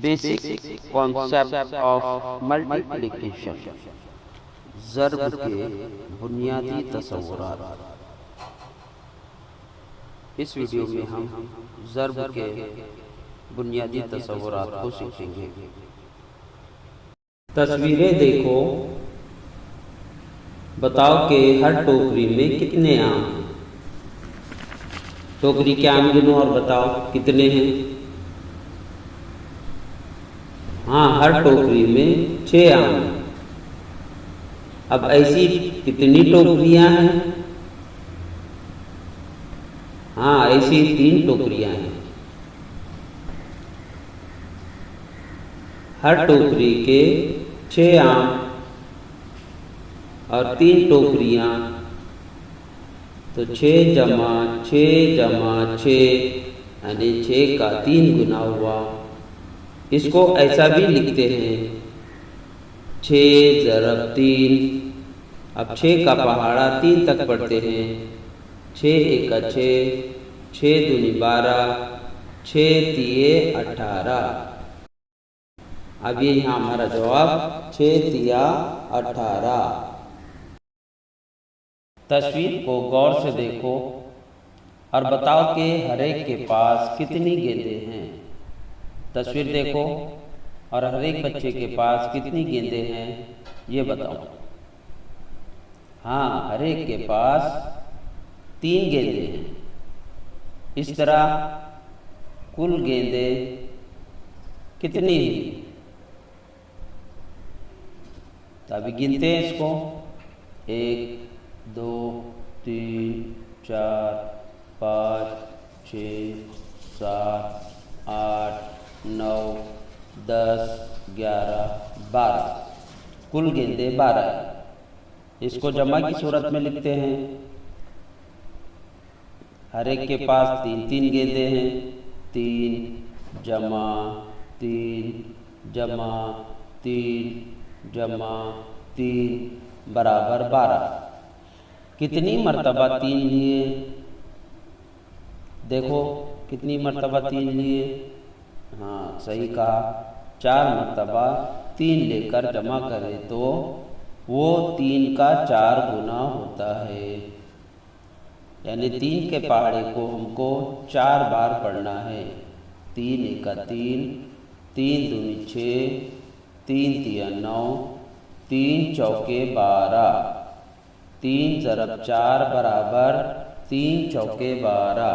Basic concept of multiplication, ज़र्ब के बुनियादी तसव्वुरात। इस वीडियो में हम ज़र्ब के बुनियादी तसव्वुरात को सीखेंगे। तस्वीरें देखो, बताओ कि हर टोकरी में कितने आम हैं। टोकरी के आम गिनो और बताओ कितने हैं। हाँ, हर टोकरी में 6 आम हैं। अब ऐसी कितनी टोकरियां हैं? हाँ, ऐसी 3 टोकरियां हैं। हर टोकरी के 6 आम और 3 टोकरियां, तो 6 जमा 6 जमा 6 यानी 6 का 3 गुना हुआ। इसको ऐसा भी लिखते हैं 6 ज़रब 3। अब 6 का पहाड़ा 3 तक पढ़ते हैं। 6 एका 6, 6 दूनी 12, 6 तिये 18। अब ये यहाँ हमारा जवाब 6 तिया 18। तस्वीर को गौर से देखो और बताओ कि हर एक के पास कितनी गेंदें हैं। तस्वीर देखो और हर एक बच्चे के पास कितनी गेंदें हैं ये बताओ। हाँ, हर एक के पास 3 गेंदें हैं। इस तरह कुल गेंदें कितनी हैं? तो अभी गिनते हैं इसको। 1 2 3 4 5 6 7 8 9 10 11 12। कुल गेंदें 12 है। इसको जमा की सूरत में लिखते हैं। हर एक के पास 3 गेंदें हैं। 3 जमा 3 जमा 3 जमा 3 बराबर 12। कितनी मर्तबा 3 लिए? देखो कितनी मर्तबा 3 लिए। हाँ, सही कहा, 4 मर्तबा 3 लेकर जमा करें तो वो 3 का 4 गुना होता है। यानी 3 के पहाड़े को हमको 4 बार पढ़ना है। 3 एका 3, 3 दूनी 6, 3 तिया 9, 3 चौके 12, 3 ज़रब 4 बराबर 3 चौके 12।